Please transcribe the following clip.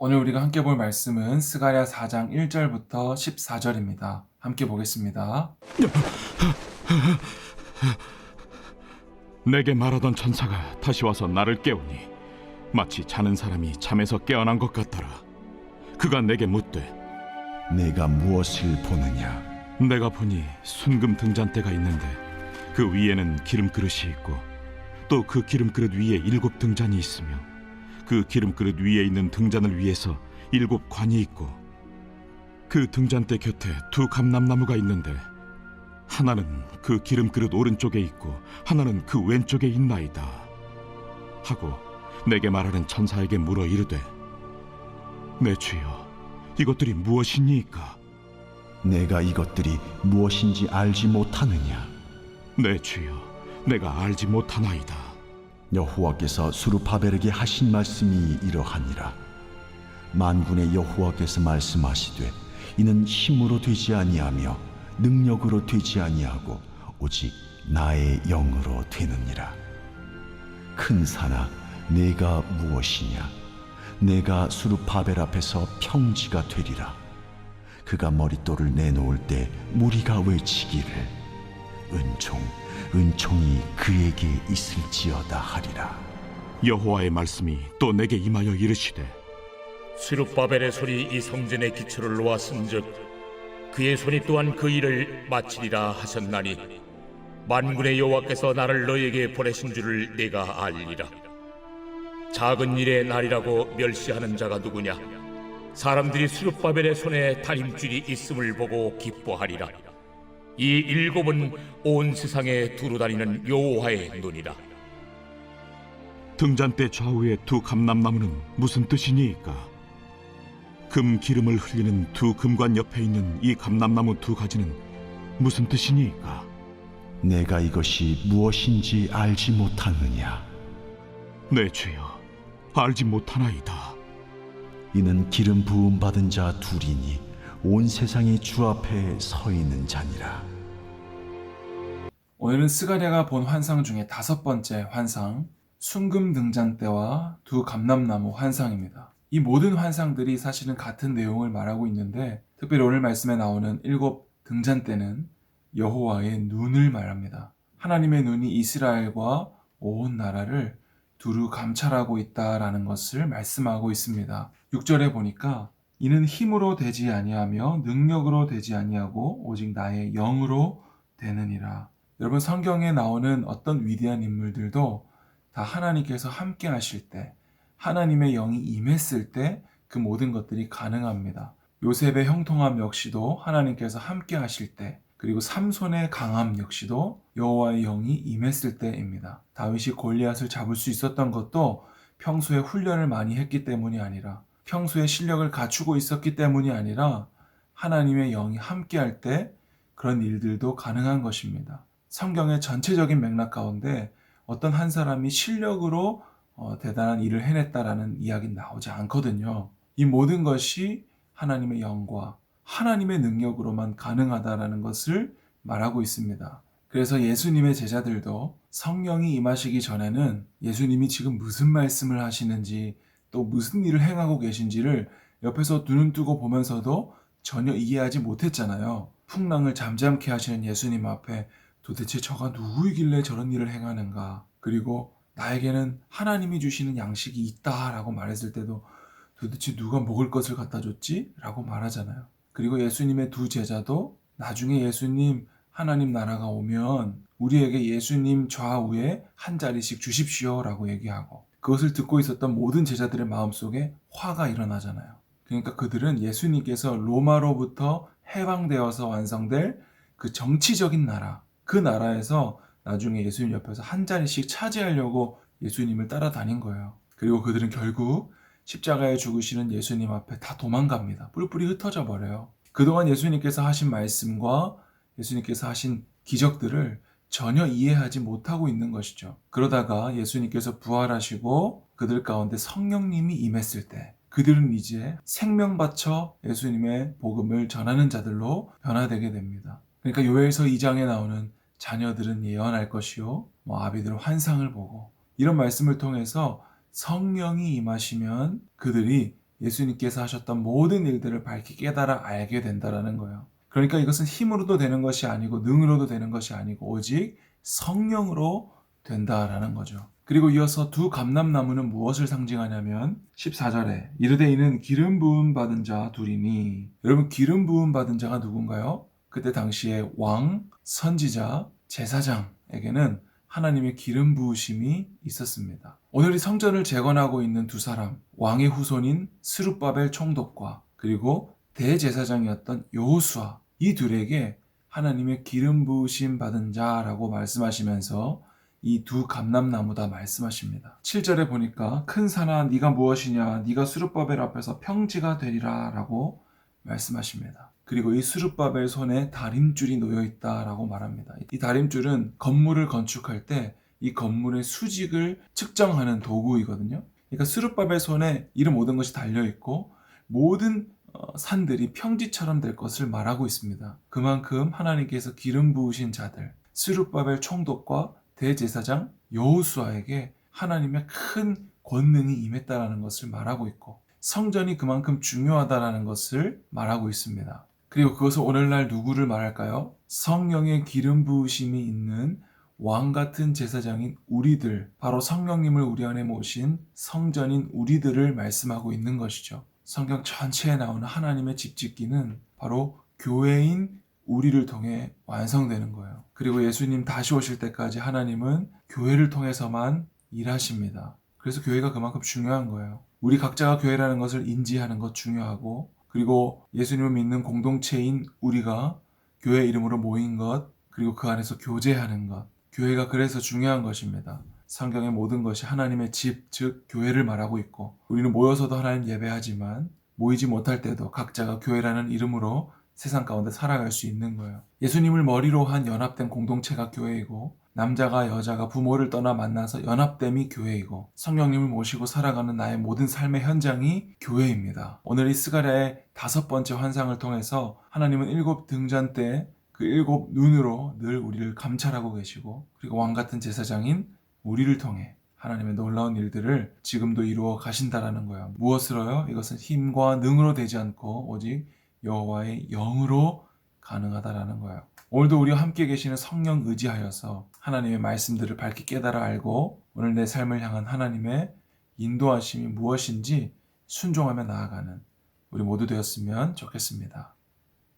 오늘 우리가 함께 볼 말씀은 스가랴 4장 1절부터 14절입니다. 함께 보겠습니다. 내게 말하던 천사가 다시 와서 나를 깨우니 마치 자는 사람이 잠에서 깨어난 것 같더라. 그가 내게 묻되 내가 무엇을 보느냐? 내가 보니 순금 등잔대가 있는데 그 위에는 기름그릇이 있고 또 그 기름그릇 위에 7 등잔이 있으며 그 기름그릇 위에 있는 등잔을 위에서 7 관이 있고 그 등잔대 곁에 2 감람나무가 있는데 하나는 그 기름그릇 오른쪽에 있고 하나는 그 왼쪽에 있나이다 하고 내게 말하는 천사에게 물어 이르되 내 주여 이것들이 무엇이니이까? 내가 이것들이 무엇인지 알지 못하느냐? 내 주여 내가 알지 못하나이다. 여호와께서 수르바벨에게 하신 말씀이 이러하니라. 만군의 여호와께서 말씀하시되 이는 힘으로 되지 아니하며 능력으로 되지 아니하고 오직 나의 영으로 되느니라. 큰 산아 내가 무엇이냐? 내가 수르바벨 앞에서 평지가 되리라. 그가 머릿돌을 내놓을 때 무리가 외치기를 은총이 그에게 있을지어다 하리라. 여호와의 말씀이 또 내게 임하여 이르시되 스룹바벨의 손이 이 성전의 기초를 놓았은즉 그의 손이 또한 그 일을 마치리라 하셨나니 만군의 여호와께서 나를 너에게 보내신 줄을 내가 알리라. 작은 일의 날이라고 멸시하는 자가 누구냐? 사람들이 스룹바벨의 손에 다림줄이 있음을 보고 기뻐하리라. 이 7은 온 세상에 두루 다니는 여호와의 눈이라. 등잔대 좌우의 2 감람나무는 무슨 뜻이니이까? 금 기름을 흘리는 2 금관 옆에 있는 이 감람나무 2 가지는 무슨 뜻이니이까? 내가 이것이 무엇인지 알지 못하느냐? 내 주여 알지 못하나이다. 이는 기름 부음 받은 자 둘이니 온 세상이 주 앞에 서 있는 자니라. 오늘은 스가랴가 본 환상 중에 5번째 환상, 순금 등잔대와 2 감람나무 환상입니다. 이 모든 환상들이 사실은 같은 내용을 말하고 있는데 특별히 오늘 말씀에 나오는 7 등잔대는 여호와의 눈을 말합니다. 하나님의 눈이 이스라엘과 온 나라를 두루 감찰하고 있다라는 것을 말씀하고 있습니다. 6절에 보니까 이는 힘으로 되지 아니하며 능력으로 되지 아니하고 오직 나의 영으로 되느니라. 여러분, 성경에 나오는 어떤 위대한 인물들도 다 하나님께서 함께 하실 때, 하나님의 영이 임했을 때 그 모든 것들이 가능합니다. 요셉의 형통함 역시도 하나님께서 함께 하실 때, 그리고 삼손의 강함 역시도 여호와의 영이 임했을 때입니다. 다윗이 골리앗을 잡을 수 있었던 것도 평소에 훈련을 많이 했기 때문이 아니라, 평소에 실력을 갖추고 있었기 때문이 아니라 하나님의 영이 함께할 때 그런 일들도 가능한 것입니다. 성경의 전체적인 맥락 가운데 어떤 한 사람이 실력으로 대단한 일을 해냈다라는 이야기는 나오지 않거든요. 이 모든 것이 하나님의 영과 하나님의 능력으로만 가능하다라는 것을 말하고 있습니다. 그래서 예수님의 제자들도 성령이 임하시기 전에는 예수님이 지금 무슨 말씀을 하시는지 또 무슨 일을 행하고 계신지를 옆에서 눈을 뜨고 보면서도 전혀 이해하지 못했잖아요. 풍랑을 잠잠케 하시는 예수님 앞에 도대체 저가 누구이길래 저런 일을 행하는가? 그리고 나에게는 하나님이 주시는 양식이 있다라고 말했을 때도 도대체 누가 먹을 것을 갖다 줬지? 라고 말하잖아요. 그리고 예수님의 2 제자도 나중에 예수님 하나님 나라가 오면 우리에게 예수님 좌우에 한 자리씩 주십시오 라고 얘기하고, 그것을 듣고 있었던 모든 제자들의 마음속에 화가 일어나잖아요. 그러니까 그들은 예수님께서 로마로부터 해방되어서 완성될 그 정치적인 나라, 그 나라에서 나중에 예수님 옆에서 한 자리씩 차지하려고 예수님을 따라다닌 거예요. 그리고 그들은 결국 십자가에 죽으시는 예수님 앞에 다 도망갑니다. 뿔뿔이 흩어져 버려요. 그동안 예수님께서 하신 말씀과 예수님께서 하신 기적들을 전혀 이해하지 못하고 있는 것이죠. 그러다가 예수님께서 부활하시고 그들 가운데 성령님이 임했을 때 그들은 이제 생명 바쳐 예수님의 복음을 전하는 자들로 변화되게 됩니다. 그러니까 요엘서 2장에 나오는 자녀들은 예언할 것이요 아비들은 환상을 보고, 이런 말씀을 통해서 성령이 임하시면 그들이 예수님께서 하셨던 모든 일들을 밝히 깨달아 알게 된다라는 거예요. 그러니까 이것은 힘으로도 되는 것이 아니고 능으로도 되는 것이 아니고 오직 성령으로 된다라는 거죠. 그리고 이어서 두 감람나무는 무엇을 상징하냐면 14절에 이르되 이는 기름 부음 받은 자 둘이니, 여러분 기름 부음 받은 자가 누군가요? 그때 당시에 왕, 선지자, 제사장에게는 하나님의 기름 부으심이 있었습니다. 오늘 이 성전을 재건하고 있는 두 사람, 왕의 후손인 스룹바벨 총독과 그리고 대제사장이었던 여호수아, 이 둘에게 하나님의 기름 부으심 받은 자라고 말씀하시면서 이 두 감람나무다 말씀하십니다. 7절에 보니까 큰 산아 네가 무엇이냐, 네가 스룹바벨 앞에서 평지가 되리라 라고 말씀하십니다. 그리고 이 스룹바벨 손에 다림줄이 놓여 있다라고 말합니다. 이 다림줄은 건물을 건축할 때 이 건물의 수직을 측정하는 도구이거든요. 그러니까 스룹바벨 손에 이런 모든 것이 달려 있고 모든 산들이 평지처럼 될 것을 말하고 있습니다. 그만큼 하나님께서 기름 부으신 자들 스룹바벨 총독과 대제사장 여호수아에게 하나님의 큰 권능이 임했다라는 것을 말하고 있고 성전이 그만큼 중요하다라는 것을 말하고 있습니다. 그리고 그것을 오늘날 누구를 말할까요? 성령의 기름 부으심이 있는 왕 같은 제사장인 우리들, 바로 성령님을 우리 안에 모신 성전인 우리들을 말씀하고 있는 것이죠. 성경 전체에 나오는 하나님의 집짓기는 바로 교회인 우리를 통해 완성되는 거예요. 그리고 예수님 다시 오실 때까지 하나님은 교회를 통해서만 일하십니다. 그래서 교회가 그만큼 중요한 거예요. 우리 각자가 교회라는 것을 인지하는 것 중요하고, 그리고 예수님을 믿는 공동체인 우리가 교회 이름으로 모인 것, 그리고 그 안에서 교제하는 것, 교회가 그래서 중요한 것입니다. 성경의 모든 것이 하나님의 집, 즉 교회를 말하고 있고, 우리는 모여서도 하나님 예배하지만 모이지 못할 때도 각자가 교회라는 이름으로 세상 가운데 살아갈 수 있는 거예요. 예수님을 머리로 한 연합된 공동체가 교회이고, 남자가 여자가 부모를 떠나 만나서 연합됨이 교회이고, 성령님을 모시고 살아가는 나의 모든 삶의 현장이 교회입니다. 오늘 이 스가랴의 5번째 환상을 통해서 하나님은 7 등잔 때 그 7 눈으로 늘 우리를 감찰하고 계시고, 그리고 왕같은 제사장인 우리를 통해 하나님의 놀라운 일들을 지금도 이루어 가신다라는 거예요. 무엇으로요? 이것은 힘과 능으로 되지 않고 오직 여호와의 영으로 가능하다라는 거예요. 오늘도 우리와 함께 계시는 성령 의지하여서 하나님의 말씀들을 밝히 깨달아 알고 오늘 내 삶을 향한 하나님의 인도하심이 무엇인지 순종하며 나아가는 우리 모두 되었으면 좋겠습니다.